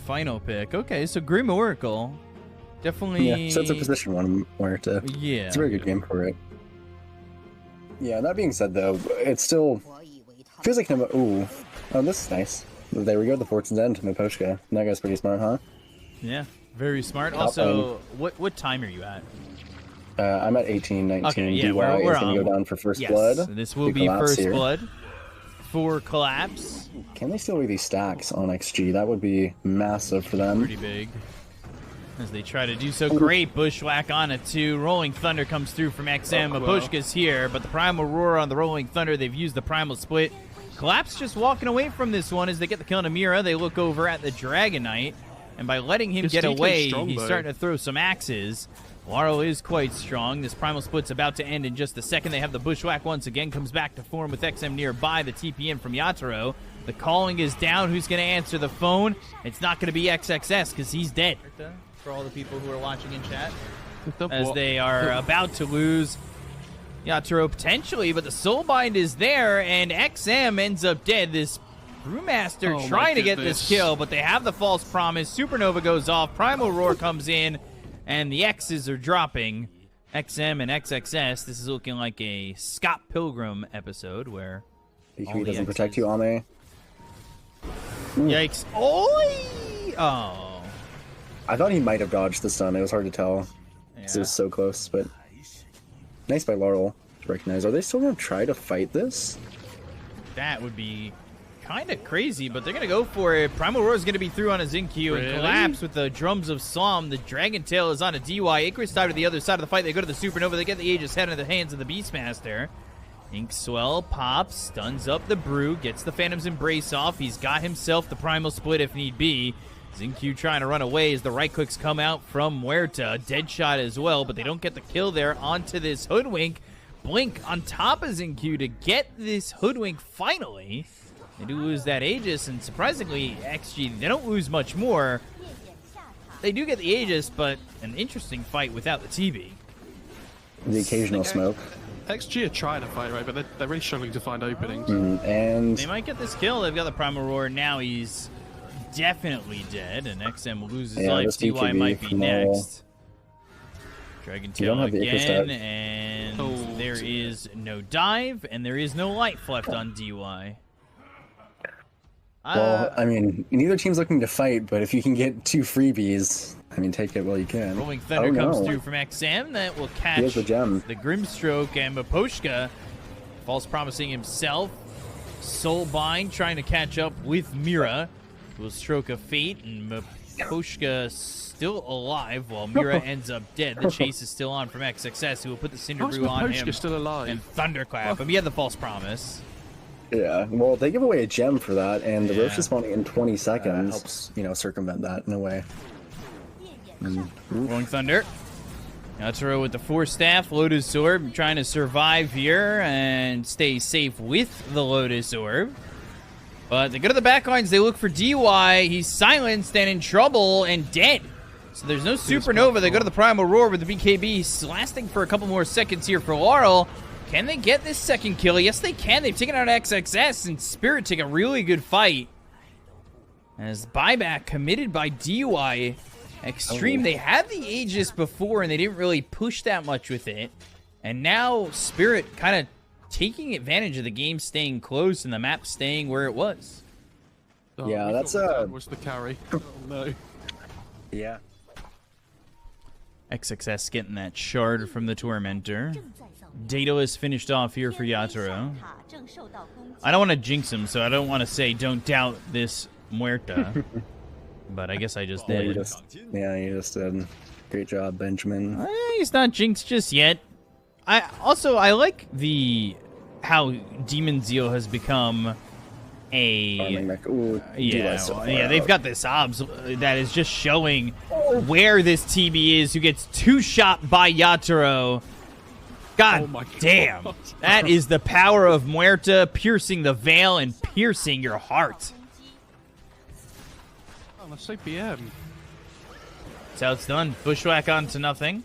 final pick. Okay, so Grim Oracle. Definitely. Yeah, so it's a position one where to. Yeah. It's a very good game for it. Yeah, that being said, though, it still feels like ooh, oh, this is nice. There we go, the Fortune's End, Miposhka. That guy's pretty smart, huh? Yeah, very smart. Also, what time are you at? I'm at 18, 19. Okay, yeah, DY we're is going to go down for first blood. This will be first blood for Collapse. Can they steal away these stacks on XG? That would be massive for them. Pretty big. As they try to do so. Great bushwhack on it, too. Rolling Thunder comes through from XM. Miposhka's here, but the Primal Roar on the Rolling Thunder. They've used the Primal Split. Collapse just walking away from this one as they get the kill on Amira. They look over at the Dragon Knight, and by letting him get away, he's starting to throw some axes. Laurel is quite strong. This Primal Split's about to end in just a second. They have the bushwhack once again. Comes back to form with XM nearby. The TPN from Yatoro. The calling is down. Who's going to answer the phone? It's not going to be XXS because he's dead. For all the people who are watching in chat, as they are about to lose Yatoro potentially, but the Soulbind is there, and XM ends up dead. This Brewmaster trying to get this kill, but they have the false promise. Supernova goes off. Primal Roar comes in, and the X's are dropping. XM and XXS. This is looking like a Scott Pilgrim episode where BKB doesn't protect you, Ame. Yikes. Oh. I thought he might have dodged the stun. It was hard to tell. Yeah. It was so close, but nice by Laurel to recognize. Are they still going to try to fight this? That would be kind of crazy, but they're going to go for it. Primal Roar is going to be through on a Xingqiu and Collapse with the Drums of Psalm. The Dragon Tail is on a DY. Icarus dive to the other side of the fight. They go to the Supernova. They get the Aegis head into the hands of the Beastmaster. Inkswell pops, stuns up the Brew, gets the Phantom's Embrace off. He's got himself the Primal Split if need be. Xingqiu trying to run away as the right clicks come out from Muerta. Deadshot as well, but they don't get the kill there onto this Hoodwink. Blink on top of Xingqiu to get this Hoodwink finally. They do lose that Aegis, and surprisingly, XG, they don't lose much more. They do get the Aegis, but an interesting fight without the TV. The occasional smoke. XG are trying to fight, right, but they're really struggling to find openings. And they might get this kill. They've got the Primal Roar. Now he's definitely dead, and XM loses life. DY might be next. Dragon Tail again, and there is no dive, and there is no life left on DY. Well, I mean, neither team's looking to fight, but if you can get 2 freebies, I mean, take it while you can. Rolling Thunder comes through from XM. That will catch the gem. The Grimstroke, and Miposhka false promising himself. Soulbind trying to catch up with Mira. Will Stroke of Fate, and Miposhka still alive while Mira ends up dead. The chase is still on from XXS, who will put the Cinder Brew on him. Still alive? And Thunderclap. He had the false promise. Yeah, well, they give away a gem for that, and the Rosh is spawning in 20 seconds. Helps, you know, circumvent that in a way. Rolling Thunder. Yatoro with the Force Staff, Lotus Orb, trying to survive here and stay safe with the Lotus Orb. But they go to the backlines, they look for DY. He's silenced and in trouble and dead. So there's no Supernova. They go to the Primal Roar with the BKB. He's lasting for a couple more seconds here for Laurel. Can they get this second kill? Yes, they can. They've taken out XXS, and Spirit take a really good fight. As buyback committed by DY. Xtreme, they had the Aegis before, and they didn't really push that much with it. And now Spirit kind of taking advantage of the game staying close and the map staying where it was. Yeah, that's was the carry. No. Yeah. XXS getting that shard from the Tormentor. Daedalus finished off here for Yatoro. I don't want to jinx him, so I don't want to say don't doubt this Muerta. But I guess I just did. You just did. Great job, Benjamin. He's not jinxed just yet. I like how Demon Zeal has become a they've got this obs that is just showing where this TB is, who gets 2-shot by Yatoro. God damn. That is the power of Muerta piercing the veil and piercing your heart. Oh, that's CPM. That's how it's done. Bushwhack onto nothing.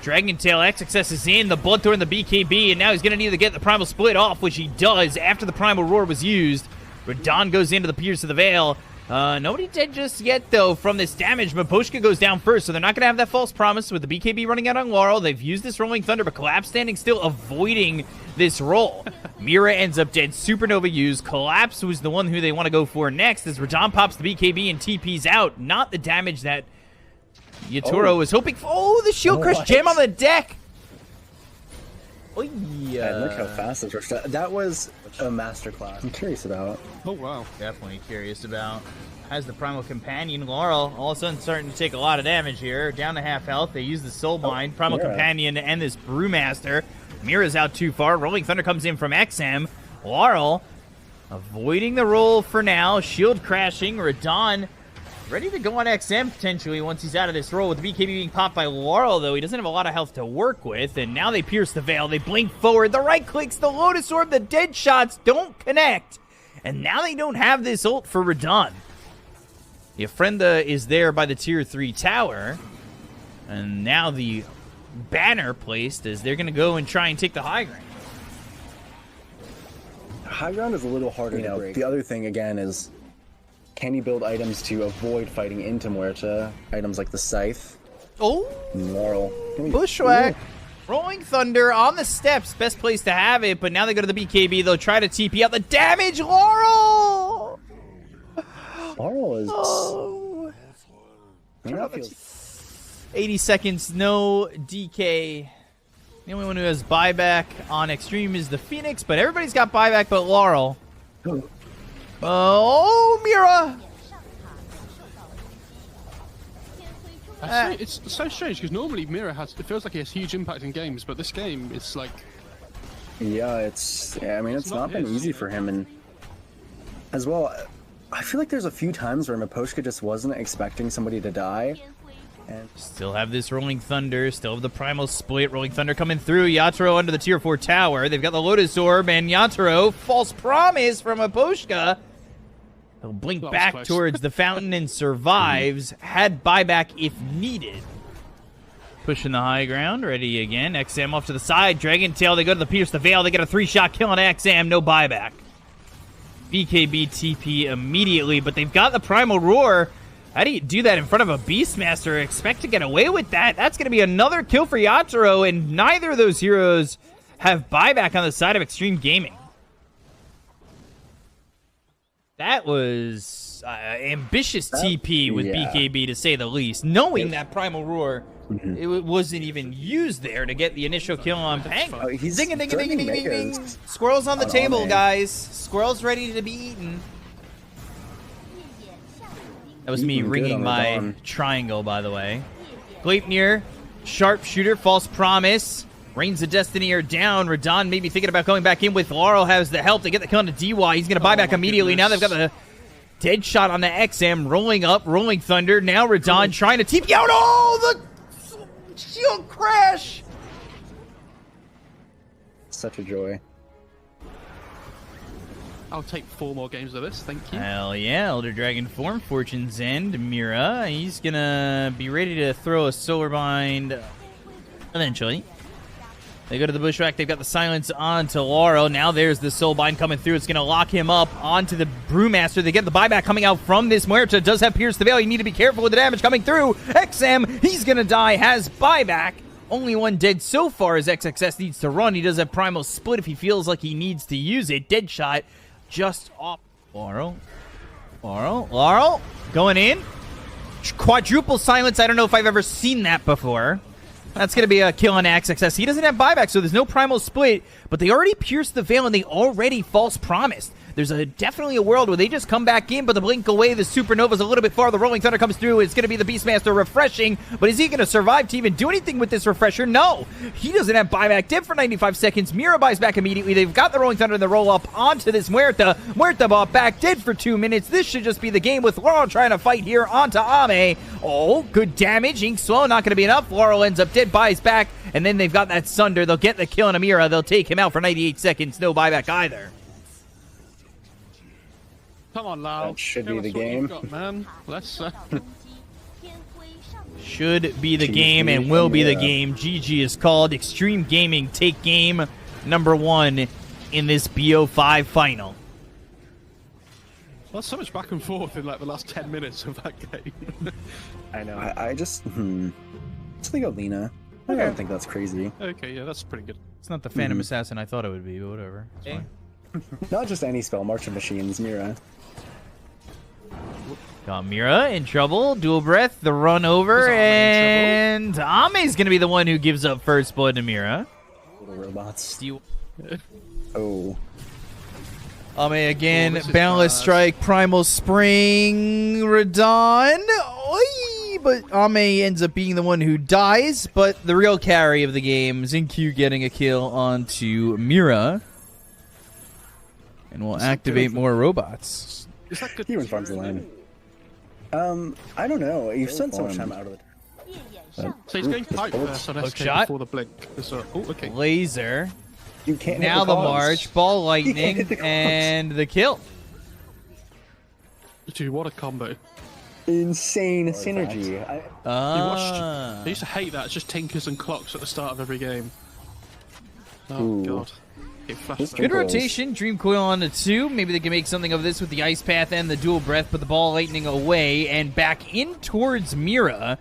Dragon Tail XXS is in, the Bloodthorn, the BKB, and now he's going to need to get the Primal Split off, which he does after the Primal Roar was used. Radon goes into the Pierce of the Veil. Nobody dead just yet, though, from this damage. Miposhka goes down first, so they're not going to have that false promise with the BKB running out on Laurel. They've used this Rolling Thunder, but Collapse standing still, avoiding this roll. Mira ends up dead. Supernova used. Collapse was the one who they want to go for next as Radon pops the BKB and TP's out. Not the damage that Yatoro was hoping for. Oh, the Shield Crush Gem on the deck. Oh, yeah. And look how fast this rushed. That was a masterclass. I'm curious about. Oh, wow. Definitely curious about. Has the Primal Companion. Laurel all of a sudden starting to take a lot of damage here. Down to half health. They use the Soul Bind. Primal Companion and this Brewmaster. Mira's out too far. Rolling Thunder comes in from XM. Laurel avoiding the roll for now. Shield crashing. Radon ready to go on XM potentially once he's out of this roll with the BKB being popped by Laurel, though. He doesn't have a lot of health to work with, and now they pierce the veil. They blink forward. The right clicks, the Lotus Orb, the dead shots don't connect. And now they don't have this ult for Radon. Yafrenda is there by the tier 3 tower. And now the banner placed as they're going to go and try and take the high ground. High ground is a little harder to break. The other thing, again, is can you build items to avoid fighting into Muerta? Items like the Scythe. Oh! Laurel. Bushwhack. Rolling Thunder on the steps. Best place to have it, but now they go to the BKB. They'll try to TP out the damage. Laurel! Laurel is... Oh. That feels... 80 seconds, no DK. The only one who has buyback on Xtreme is the Phoenix, but everybody's got buyback but Laurel. Oh, Mira! It's so strange because normally Mira it feels like he has huge impact in games, but this game it's like. Yeah, I mean, it's not been easy for him, and as well, I feel like there's a few times where Miposhka just wasn't expecting somebody to die. And still have this Rolling Thunder, still have the Primal Split. Rolling Thunder coming through. Yatoro under the tier 4 tower. They've got the Lotus Orb, and Yatoro, false promise from Miposhka. He'll blink back towards the fountain and survives. Had buyback if needed. Pushing the high ground. Ready again. XM off to the side. Dragon Tail. They go to the Pierce the Veil. They get a 3-shot kill on XM. No buyback. BKB TP immediately, but they've got the Primal Roar. How do you do that in front of a Beastmaster? Expect to get away with that. That's going to be another kill for Yatoro, and neither of those heroes have buyback on the side of Xtreme Gaming. That was ambitious TP with BKB, to say the least. Knowing that Primal Roar, it wasn't even used there to get the initial kill on Penguin. Ding a ding a ding a ding a ding ding. Squirrels on the table, guys. Squirrels ready to be eaten. That was me ringing my triangle, by the way. Gleipnir, Sharpshooter, False Promise. Reigns of Destiny are down. Radon maybe thinking about going back in with Laurel. Has the help to get the kill on DY. He's going to buy back immediately. Now they've got the dead shot on the XM. Rolling up, Rolling Thunder. Now Radon trying to TP out. Oh, the shield crash. Such a joy. I'll take 4 more games of this, thank you. Hell yeah, Elder Dragon form, Fortune's End, Mira. He's going to be ready to throw a Solar Bind eventually. They go to the Bushwhack. They've got the silence on to Laurel. Now there's the Soul Bind coming through. It's going to lock him up onto the Brewmaster. They get the buyback coming out from this Muerta. Does have Pierce the Veil. You need to be careful with the damage coming through. XM, he's going to die. Has buyback. Only one dead so far as XXS needs to run. He does have Primal Split if he feels like he needs to use it. Dead shot just off. Laurel. Going in. Quadruple silence. I don't know if I've ever seen that before. That's going to be a kill on XXS. He doesn't have buyback, so there's no Primal Split, but they already pierced the veil, and they already false promised. There's definitely a world where they just come back in, but the blink away, the Supernova's a little bit far. The Rolling Thunder comes through. It's going to be the Beastmaster refreshing, but is he going to survive to even do anything with this refresher? No. He doesn't have buyback. Dead for 95 seconds. Mira buys back immediately. They've got the Rolling Thunder and the roll up onto this Muerta. Muerta bought back. Dead for 2 minutes. This should just be the game with Laurel trying to fight here onto Ame. Oh, good damage. Ink Slow, not going to be enough. Laurel ends up dead, buys back, and then they've got that Sunder. They'll get the kill on Amira. They'll take him out for 98 seconds. No buyback either. Come on, Lau. That should be the game. Got, man. Let's. Should be the game and will be the game. GG is called. Xtreme Gaming take game number 1 in this BO5 final. Well, so much back and forth in like the last 10 minutes of that game. I know. I just think of Lena. I don't think that's crazy. Okay, yeah, that's pretty good. It's not the Phantom Assassin I thought it would be, but whatever. It's fine. Not just any spell, Marching Machines, Mira. Got Mira in trouble. Dual Breath, the run over, and Ame's going to be the one who gives up first blood to Mira. Little robots. Do you... Oh. Ame again, Boundless Strike, Primal Spring, Radon. Oy! But Ame ends up being the one who dies, but the real carry of the game is Q getting a kill onto Mira. And we'll activate more robots. Is that good? He even farms the line. I don't know. You've spent so much time out of it. So he's going pipe first on SK shot. before the blink. So, oh, okay. Laser. You can't hit Now the cogs. march, ball lightning, hit the cogs. and the kill. Dude, what a combo. Insane synergy. Ah. I used to hate that. It's just tinkers and clocks at the start of every game. Oh, Ooh. God. It flashed This that. Good Coils. rotation. Dream Coil on the 2. Maybe they can make something of this with the Ice Path and the Dual Breath, but the ball lightning away and back in towards Mira.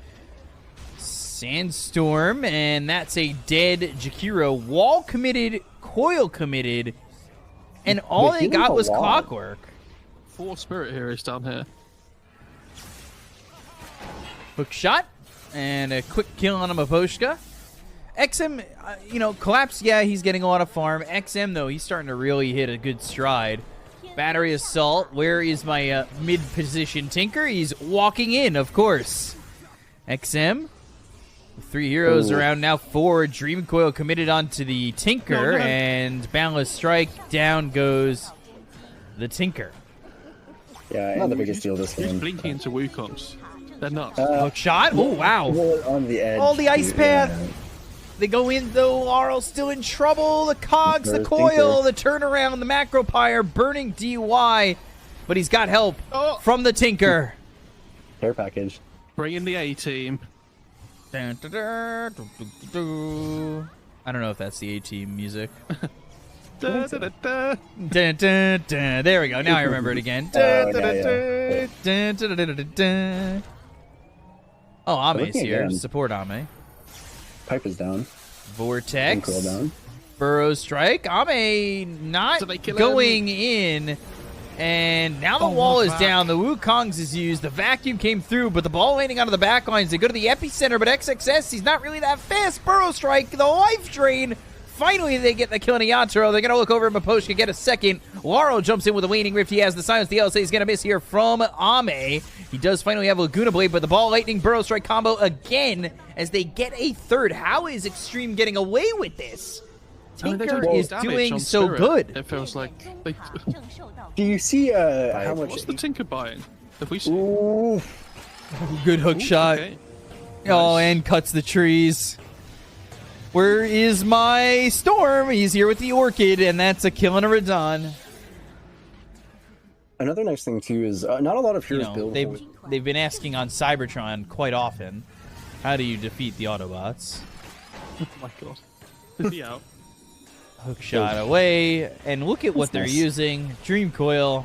Sandstorm, and that's a dead Jakiro. Wall committed, coil committed, and all Wait, they he got did a was lot. clockwork. 4 spirit heroes down here. Hook shot, and a quick kill on a Maposhka. XM, Collapse, yeah, he's getting a lot of farm. XM, though, he's starting to really hit a good stride. Battery Assault, where is my mid-position Tinker? He's walking in, of course. XM, 3 heroes around now, 4. Dream Coil committed onto the Tinker, and Boundless Strike, down goes the Tinker. Yeah, not the biggest deal this Who's game. blinking into Wukongs? They're nuts. Hook shot, oh, wow. On the edge. Oh, the Ice dude, Path. yeah. They go in, though. Laurel's still in trouble. The cogs, the There's coil, Tinker. the turnaround, the macro pyre, burning DY. But he's got help from the Tinker. Care package. Bring in the A-team. Dun, dun, dun, dun, dun, dun. I don't know if that's the A-team music. Da, da, da, da. Dun, dun, dun. There we go. Now I remember it again. Oh, Dun, dun, yeah, yeah. dun, dun, dun, dun, dun, dun. Oh, Ame's looking here. again. Support Ame. Pipe is down. Vortex. Cool down. Burrow Strike. Ame not So they kill going in. And now the wall is back. down. The Wukongs is used. The vacuum came through, but the ball landing onto the back lines. They go to the epicenter, but XXS, he's not really that fast. Burrow Strike, the life drain. Finally, they get the kill on Yatoro. They're going to look over at Maposhka, get a second. Laurel jumps in with a waning rift. He has the silence. The LSA is going to miss here from Ame. He does finally have a Laguna Blade, but the ball lightning Burrow Strike combo again as they get a third. How is Xtreme getting away with this? Tinker is doing so good. It feels like they... Do you see how much? What's the Tinker buying? Have we seen? Ooh. Good hook shot. Okay. Oh, Nice. and cuts the trees. Where is my Storm? He's here with the Orchid, and that's a kill and a Radon. Another nice thing too is not a lot of heroes build. They've been asking on Cybertron quite often, how do you defeat the Autobots? Oh my god. Is he out? Hook shot away, and look at what That's they're nice. using. Dream Coil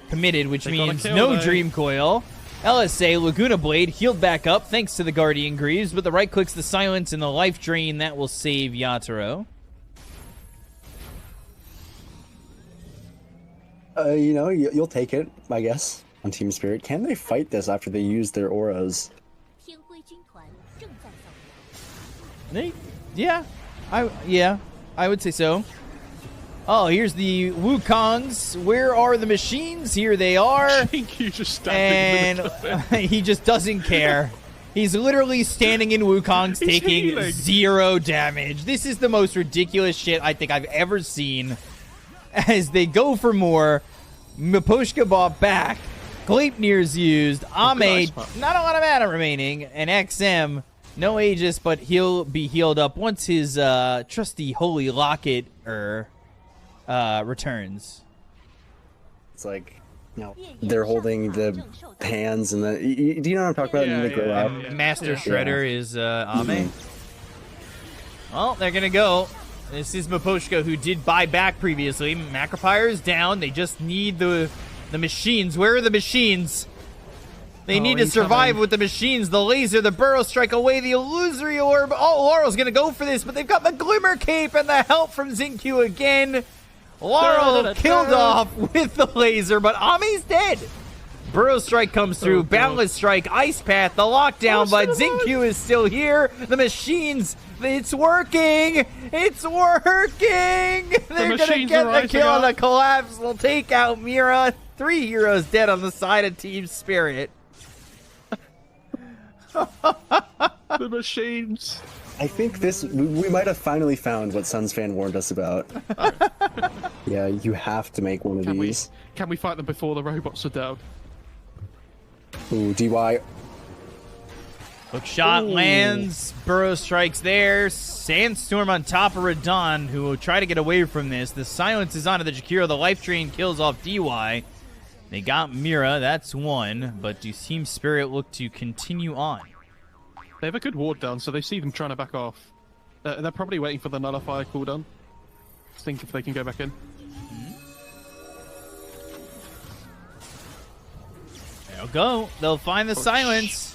committed, which They got a means kill, no though. Dream Coil. LSA, Laguna Blade, healed back up thanks to the Guardian Greaves, but the right clicks the silence and the life drain. That will save Yatoro. You'll take it, I guess, on Team Spirit. Can they fight this after they use their auras? Yeah, I would say so. Oh, here's the Wukongs. Where are the machines? Here they are. I think you just standing in the middle of it. He just doesn't care. He's literally standing in Wukongs He's taking healing. 0 damage. This is the most ridiculous shit I think I've ever seen. As they go for more, Maposhka bought back. Gleipnir's used. Ame, nice one. not a lot of mana remaining. And XM, no Aegis, but he'll be healed up once his trusty Holy Locket returns. It's like, they're holding the hands and the. Do you know what I'm talking about? Yeah, And they grow yeah, out. yeah. Master Shredder is Ame. Well, they're gonna go. This is Maposhka, who did buy back previously. Macropyre is down. They just need the The machines. Where are the machines? They need to incoming. survive with the machines. The laser, the burrow strike away, the illusory orb. Oh, Laurel's going to go for this, but they've got the glimmer cape and the help from Xingqiu again. Laurel killed off with the laser, but Ami's dead. Burrow strike comes through. Boundless strike, ice path, the lockdown, but Xingqiu is still here. The machines, it's working. It's working. They're going to get the kill on the collapse. They'll take out Mira. 3 heroes dead on the side of Team Spirit. The machines. I think we might have finally found what Suns fan warned us about. Yeah, you have to make one of these. Can we fight them before the robots are down? Ooh, DY. Hook shot lands. Burrow strikes there. Sandstorm on top of Radon, who will try to get away from this. The silence is onto the Jakiro. The life drain kills off DY. They got Mira. That's one. But do Team Spirit look to continue on? They have a good ward down, so they see them trying to back off. They're probably waiting for the nullifier cooldown. Think if they can go back in. They'll go. They'll find the silence.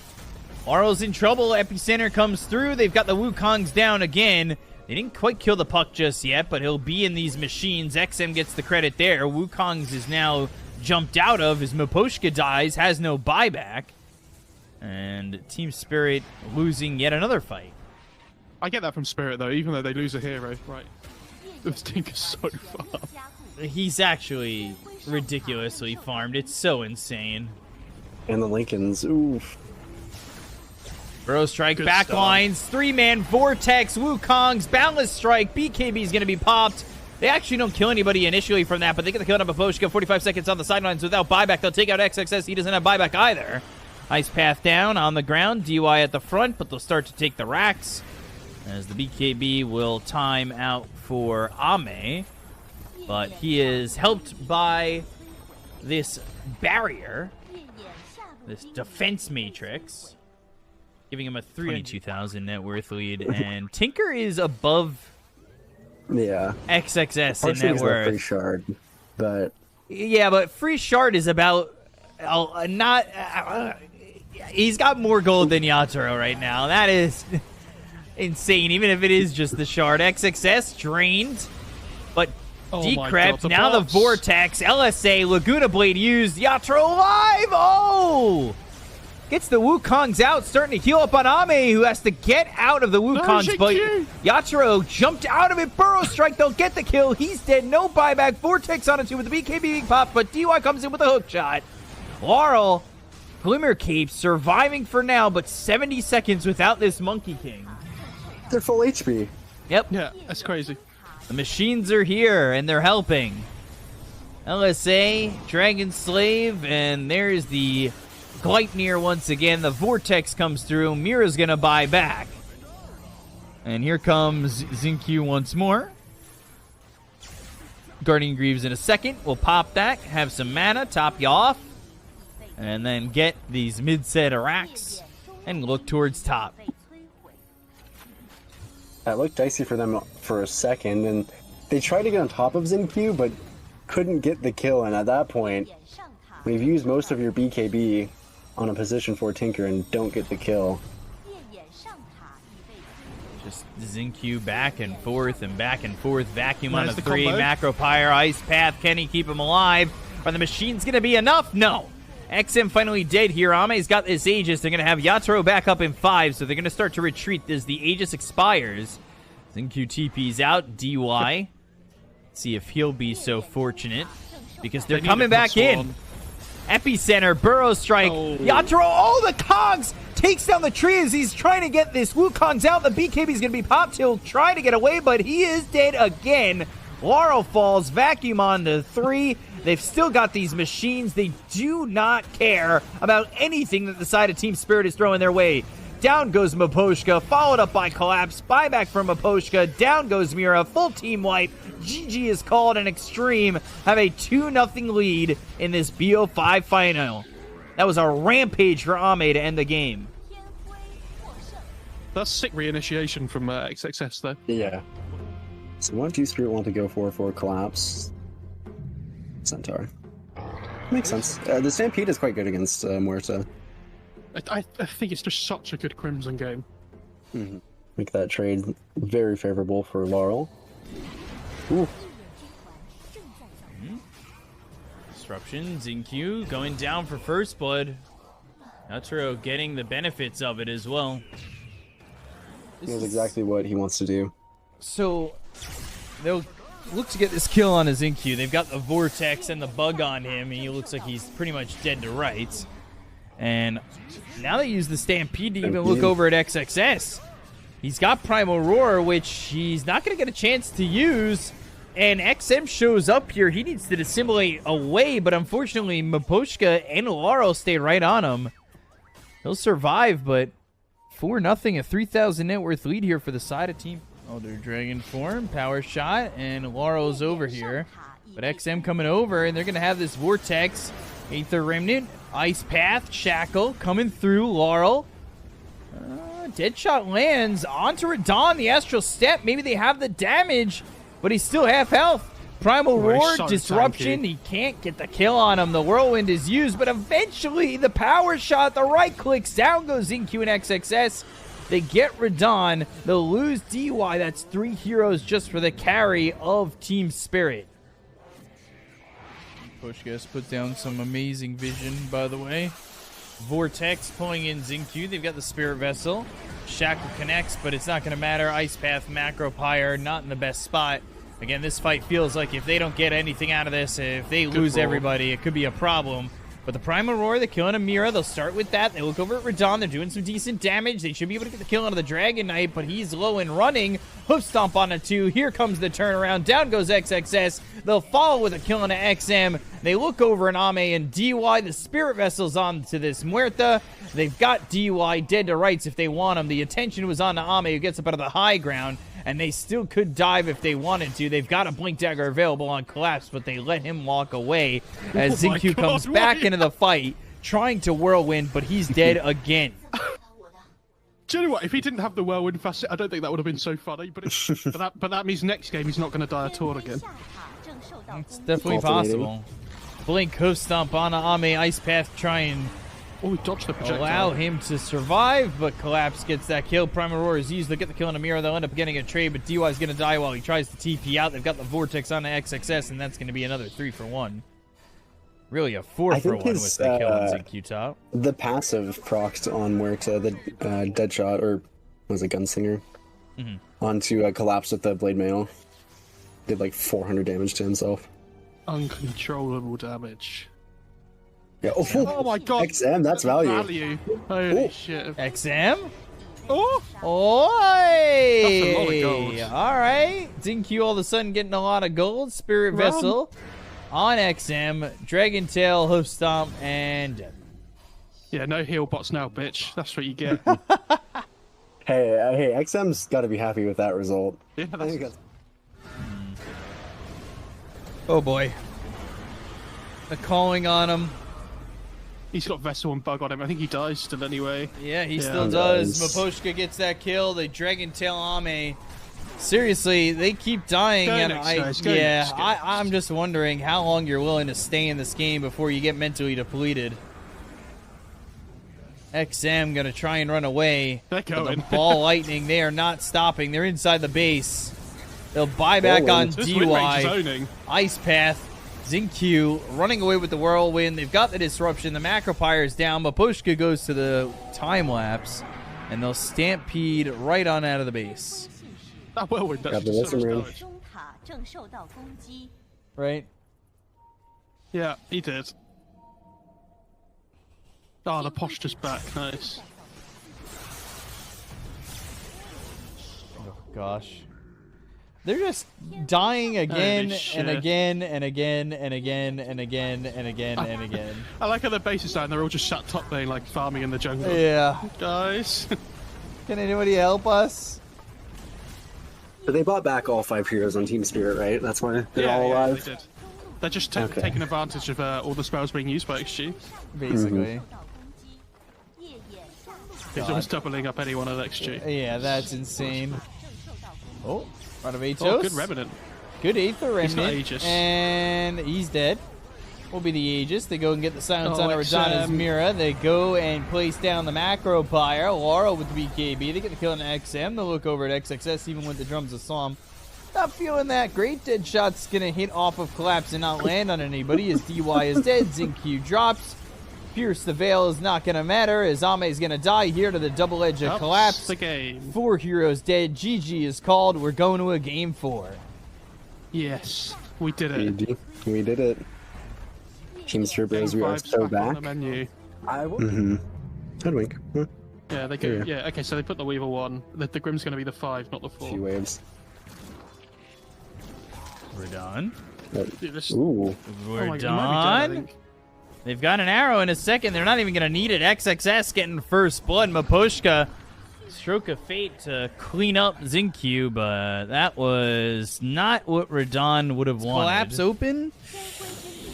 Laurel's in trouble. Epicenter comes through. They've got the Wukongs down again. They didn't quite kill the puck just yet, but he'll be in these machines. XM gets the credit there. Wukongs is now jumped out of as Miposhka dies, has no buyback. And Team Spirit losing yet another fight. I get that from Spirit, though, even though they lose a hero. Right. This thing is so far. He's actually ridiculously farmed. It's so insane. And the Lincolns, oof. Burrow strike, Good backlines, stuff. 3-man vortex, Wukong's boundless strike, BKB is going to be popped. They actually don't kill anybody initially from that, but they get the kill on Miposhka. 45 seconds on the sidelines without buyback. They'll take out XXS. He doesn't have buyback either. Ice path down on the ground. DY at the front, but they'll start to take the racks as the BKB will time out for Ame. But he is helped by this barrier, this defense matrix, giving him a 22,000 net worth lead. And Tinker is above XXS in net worth. Free shard, but yeah, but free shard is about he's got more gold than Yatoro right now. That is insane, even if it is just the shard. XXS drained, but decrept. Now the vortex, LSA, Laguna Blade used. Yatoro live. Oh! Gets the Wukongs out, starting to heal up on Ame, who has to get out of the Wukongs, but Yatoro jumped out of it. Burrow strike, they'll get the kill. He's dead, no buyback. Vortex on it too with the BKB being popped, but DY comes in with a hook shot. Laurel, Glimmer Cape, surviving for now, but 70 seconds without this Monkey King. they're full HP. Yep. Yeah, that's crazy. The machines are here, and they're helping. LSA, Dragon Slave, and there's the Gleipnir once again. The Vortex comes through. Mira's going to buy back. And here comes Xingqiu once more. Guardian Greaves in a second. We'll pop that, have some mana, top you off, and then get these mid-set racks and look towards top. That looked dicey for them for a second, and they tried to get on top of Xingqiu, but couldn't get the kill, and at that point, we've used most of your BKB on a position for Tinker and don't get the kill. Just Xingqiu back and forth, vacuum on a the 3, combo. macro pyre, ice path. Can he keep him alive? Are the machines going to be enough? No. XM finally dead here. Ame's got this Aegis. They're going to have Yatoro back up in 5, so they're going to start to retreat as the Aegis expires. Xingqiu TP's out. DY. See if he'll be so fortunate, because they're coming back in. Epicenter, Burrow strike, Yatoro, the Cogs takes down the tree as he's trying to get this Wukong's out. The BKB's going to be popped. He'll try to get away, but he is dead again. Laurel falls, vacuum on to 3. They've still got these machines. They do not care about anything that the side of Team Spirit is throwing their way. Down goes Miposhka, followed up by Collapse. Buyback from Miposhka. Down goes Mira. Full team wipe. GG is called, and Xtreme have a 2-0 lead in this BO5 final. That was a rampage for Ame to end the game. That's sick reinitiation from XXS, though. Yeah. So what do Spirit want to go for Collapse? Centaur. Makes sense. The Stampede is quite good against Muerta. I think it's just such a good Crimson game. Make that trade very favorable for Laurel. Ooh. Disruption, Xingqiu going down for first blood. Natsuro getting the benefits of it as well. He knows exactly what he wants to do. So, they'll look to get this kill on his Xingqiu. They've got the Vortex and the Bug on him. He looks like he's pretty much dead to rights. And now they use the Stampede to even look over at XXS. He's got Primal Roar, which he's not going to get a chance to use. And XM shows up here. He needs to dissimulate away, but unfortunately, Miposhka and Laurel stay right on him. He'll survive, but 4-0, a 3,000 net worth lead here for the side of Team Elder Dragon form. Power shot, and Laurel's over here. But XM coming over, and they're going to have this Vortex. Aether Remnant, Ice Path, Shackle coming through. Laurel. Deadshot lands onto Radon, the Astral Step. Maybe they have the damage, but he's still half health. Primal Roar, so Disruption. tanky. He can't get the kill on him. The Whirlwind is used, but eventually the power shot, the right clicks, down goes Xingqiu and XXS. They get Radon. They'll lose DY. That's 3 heroes just for the carry of Team Spirit. Pushkas put down some amazing vision, by the way. Vortex pulling in Xingqiu. They've got the Spirit Vessel. Shackle connects, but it's not going to matter. Ice Path, Macro Pyre, not in the best spot. Again, this fight feels like if they don't get anything out of this, if they lose everybody, it could be a problem. But the Primal Roar, they're killing Amira. They'll start with that. They look over at Radon. They're doing some decent damage. They should be able to get the kill onto the Dragon Knight, but he's low and running. Hoof Stomp on a 2. Here comes the turnaround. Down goes XXS. They'll follow with a kill on an XM. They look over an Ame and DY. The Spirit Vessel's on to this Muerta. They've got DY dead to rights if they want him. The attention was on the Ame, who gets up out of the high ground, and they still could dive if they wanted to. They've got a Blink Dagger available on Collapse, but they let him walk away as Xingqiu comes back into the fight, trying to Whirlwind, but he's dead again. Do you know what? If he didn't have the Whirlwind facet, I don't think that would have been so funny. But but that means next game he's not going to die at all again. It's definitely possible. Blink, Hoof Stomp on Ame, Ice Path, try and he dodged the projectile. allow him to survive, but Collapse gets that kill. Primal Roar is used. They'll get the kill on Amira. They'll end up getting a trade, but DY is going to die while he tries to TP out. They've got the Vortex on the XXS, and that's going to be another 3-for-1. Really a 4-for-1 with the kill on Xingqiu top. The passive procced on Muerta, the Deadshot, or was it Gunslinger, onto Collapse with the Blade Mail. Did like 400 damage to himself. Uncontrollable damage. Yeah. Oh my god. XM, that's value. Holy shit. XM? Oh! Oi! That's a lot of gold. Alright. Xingqiu all of a sudden getting a lot of gold. Spirit Vessel on XM. Dragon Tail, Hoof Stomp, and death. Yeah, no heal bots now, bitch. That's what you get. Hey, XM's got to be happy with that result. Yeah, that's... Oh boy. The calling on him. He's got Vessel and Bug on him. I think he dies still anyway. Yeah, he still does. Miposhka gets that kill. They Dragon Tail Ame. Seriously, they keep dying, and I'm just wondering how long you're willing to stay in this game before you get mentally depleted. XM gonna try and run away. They're going. The Ball Lightning, they are not stopping. They're inside the base. They'll buy back on DY. Ice Path. Xingqiu running away with the Whirlwind. They've got the Disruption. The Macro Pyre is down. Miposhka goes to the time-lapse, and they'll Stampede right on out of the base. That Whirlwind does so much damage. Right? Yeah, he did. Oh, the posture's back. Nice. Oh, gosh. They're just dying again and again and again and again and again and again and again. I like how their base is down. They're all just sat top lane, like farming in the jungle. Yeah. Guys. Can anybody help us? But they bought back all 5 heroes on Team Spirit, right? That's why they're all alive? They did. They're just taking advantage of all the spells being used by XG. Basically. He's almost doubling up anyone at XG. Yeah, that's insane. Oh. Out of Atos. Oh, good Remnant. Good Aether Remnant. Aegis. And he's dead. will be the Aegis. They go and get the silence on XM. Radana's Mira. They go and place down the macro pyre. Laurel with the BKB. They get the kill on XM. They'll look over at XXS even with the drums of Psalm. Not feeling that great. Dead shot's going to hit off of Collapse and not land on anybody as DY is dead. Zinq drops. Pierce the Veil is not going to matter as Ame is going to die here to the double edge of Collapse. The game. 4 heroes dead. GG is called. We're going to a game 4. Yes, we did it. GG. We did it. Team Strippers, we are so back. On the menu. Hoodwink. Huh? Yeah, they go. Yeah, okay, so they put the Weaver 1. The Grim's going to be the 5, not the 4. Few waves. We're done. Ooh. We're Oh my God, done. he might be dead, I think. They've got an arrow in a second. They're not even going to need it. XXS getting first blood. Mapushka, stroke of fate to clean up Zinq, but that was not what Radon would have wanted. Collapse open.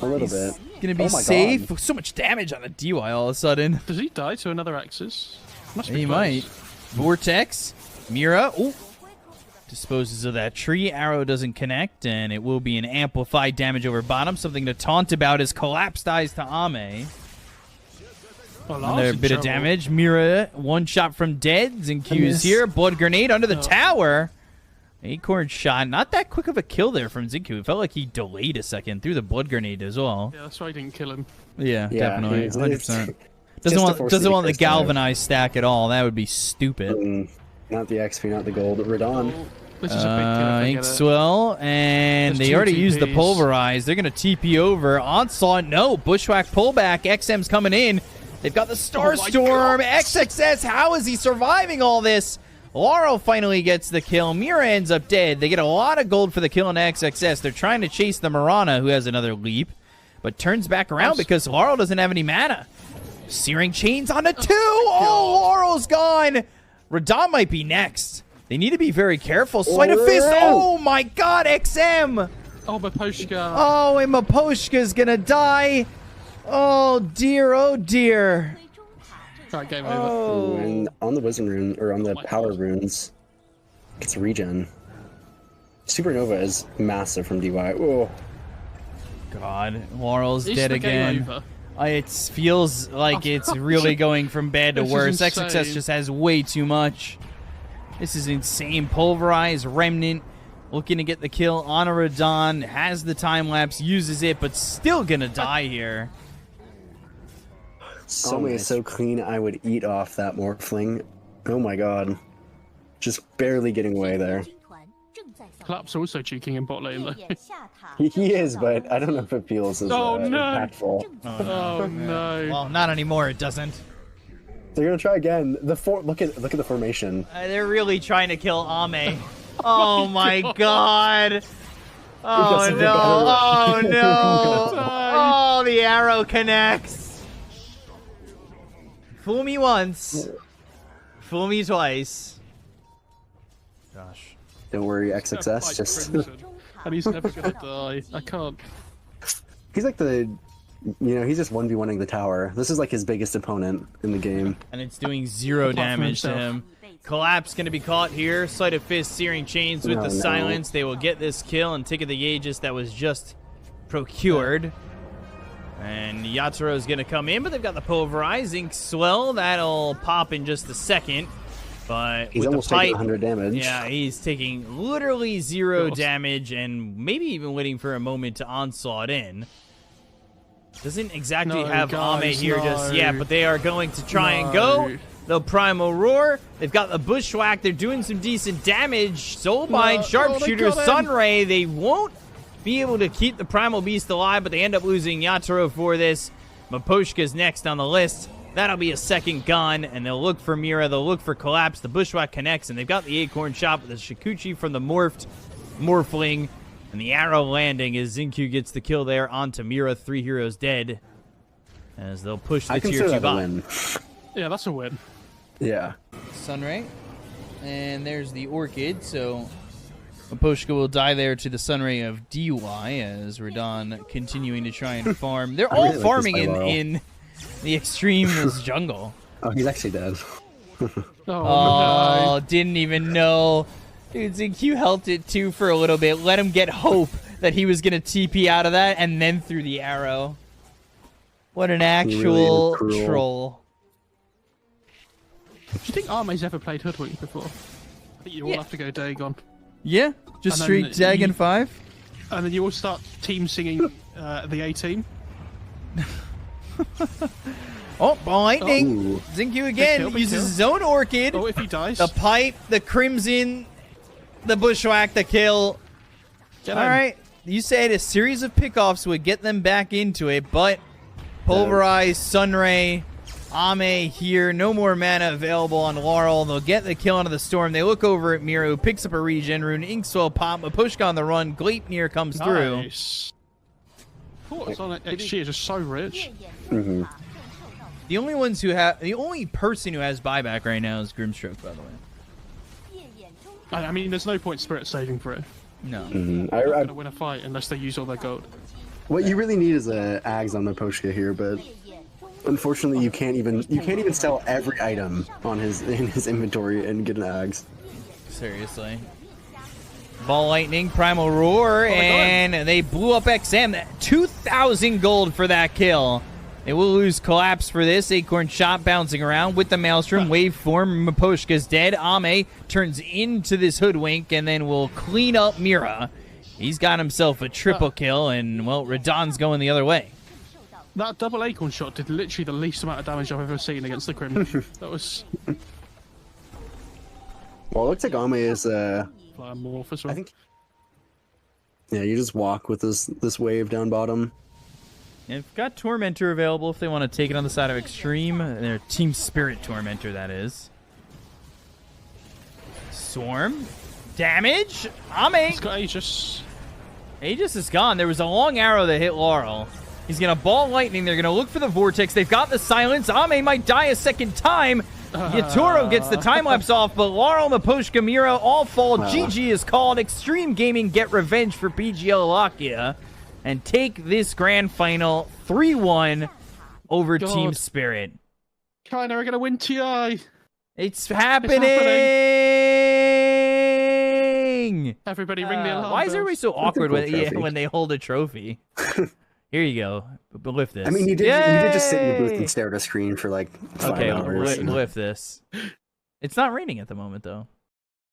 A little bit. Going to be Oh my safe. God. So much damage on the DY all of a sudden. Does he die to another Axis? Must be He close. might. Vortex. Mira. Ooh. Disposes of that tree. Arrow doesn't connect, and it will be an amplified damage over bottom. Something to taunt about as Collapse dies to Ame. Well, Another bit of damage. Mira, one shot from dead. Zinq is here. Blood grenade under the tower. Acorn shot. Not that quick of a kill there from Zinq. It felt like he delayed a second. Threw the blood grenade as well. Yeah, that's why I didn't kill him. Yeah, Yeah, definitely. it's- 100%. just Doesn't to force want you to the crystallize. galvanized stack at all. That would be stupid. Not the XP, not the gold. Radon. This is a big kill if they get it. Inkswell, and There's they two already used the TPs. pulverize. They're going to TP over. Onslaught, no. Bushwhack pullback. XM's coming in. They've got the Starstorm. XXS, how is he surviving all this? Laurel finally gets the kill. Mira ends up dead. They get a lot of gold for the kill on XXS. They're trying to chase the Marana, who has another leap, but turns back around because Laurel doesn't have any mana. Searing Chains on a 2. Oh, Laurel's gone. Radon might be next. They need to be very careful. Sleight of Fist. Oh, my God, XM. Oh, Mapushka. Oh, and Mapushka's going to die. Oh, dear. Oh, dear. Right, game over. Oh. And on the Wisdom rune, or on the my Power God. runes, it's regen. Supernova is massive from DY. Oh, God. Laurel's Is dead the game again. over? It feels like it's really going from bad to This is worse. insane. XXS just has way too much. This is insane. Pulverized Remnant looking to get the kill on a Radon. Has the time lapse, uses it, but still gonna die here. Somi is so clean, I would eat off that Morphling. Oh my God. Just barely getting away there. Collapse also cheeking in bot lane, though. He is, but I don't know if it feels as Oh, no. impactful. Oh, no. Well, not anymore. It doesn't. They're gonna try again. Look at the formation. They're really trying to kill Ame. Oh my God. Oh doesn't no. Oh matter. no. Oh, the arrow connects. Fool me once. Fool me twice. Gosh. Don't worry, XXS. Like Just Crimson. And he's never gonna die. I can't. he's like he's just 1v1ing the tower. This is like his biggest opponent in the game. And it's doing 0 Apart from damage to himself. him. Collapse going to be caught here. Sleight of Fist, Searing Chains with No, the no. silence. They will get this kill and take the Aegis that was just procured. And Yatoro is going to come in, but they've got the Pulverizing Swell. That'll pop in just a second. But He's with almost the taking fight, 100 damage. yeah, he's taking literally 0 Gross. damage and maybe even waiting for a moment to onslaught in. Doesn't exactly No, have Ame guys, here just no. yet, but they are going to try and go. No. The Primal Roar. They've got the Bushwhack. They're doing some decent damage. Soulbind, No. Oh, they Sharpshooter, got him. Sunray. They won't be able to keep the Primal Beast alive, but they end up losing Yatoro for this. Mapushka's next on the list. That'll be a second gun, and they'll look for Mira. They'll look for Collapse. The Bushwhack connects, and they've got the Acorn shot with the Shikuchi from the Morphling. And the arrow landing as Zinq gets the kill there onto Mira. 3 heroes dead as they'll push the I tier consider 2 that a bot. win. Yeah, that's a win. Yeah. Sunray. And there's the Orchid, so Mapushka will die there to the Sunray of DY as Radon continuing to try and farm. They're all really like this farming by Laurel. in the Extreme's jungle. Oh, he's actually dead. Oh, didn't even know. Dude, Zinq held it too for a little bit. Let him get hope that he was going to TP out of that and then threw the arrow. What an really actual is cruel. troll. Do you think Arme's ever played Hoodwink before? I think you all have to go Dagon. Yeah, just And straight then Dagon you- 5. And then you all start team singing the A team. Oh, ball lightning. Ooh. Zinkyu again kill, big uses kill. his own orchid. Oh, if he dies. The pipe, the crimson, the bushwhack, the kill. Get All him. right, you said a series of pickoffs would get them back into it, but Pulverize, Sunray, Ame here, no more mana available on Laurel. They'll get the kill onto the Storm. They look over at Miro, who picks up a regen rune, Inkswell pop, Mapushka on the run, Gleipnir comes through. Nice. Thoughts on it? XG is just so rich. Mm-hmm. The only person who has buyback right now is Grimstroke, by the way. I mean, there's no point Spirit saving for it. No. Mm-hmm. They're not gonna win a fight unless they use all their gold. What you really need is a Ags on Maposhka here, but unfortunately you can't even sell every item on in his inventory and get an Ags. Seriously. Ball lightning, primal roar, and they blew up XM. 2,000 gold for that kill. They will lose collapse for this. Acorn shot bouncing around with the maelstrom. Waveform, Maposhka's dead. Ame turns into this hoodwink and then will clean up Mira. He's got himself a triple kill, and well, Radon's going the other way. That double acorn shot did literally the least amount of damage I've ever seen against the Crim. That was Well, it looks like Ame is flying morph as well. I think yeah, you just walk with this wave down bottom. They've got Tormentor available if they want to take it on the side of Extreme. Their Team Spirit Tormentor, that is. Swarm. Damage. Ame. He's got Aegis. Aegis is gone. There was a long arrow that hit Laurel. He's going to ball lightning. They're going to look for the Vortex. They've got the silence. Ame might die a second time. Yatoro gets the time-lapse off, but Laurel, Maposhka, Mira all fall. GG is called. Extreme Gaming get revenge for PGL Lakia and take this grand final 3-1 over God. Team Spirit. China are going to win TI. It's happening! Everybody ring the alarm Why is everybody so awkward cool when, trophy. when they hold a trophy? Here you go. Lift this. I mean, you did just sit in the booth and stare at a screen for like 5 Okay, hours. lift this. It's not raining at the moment, though.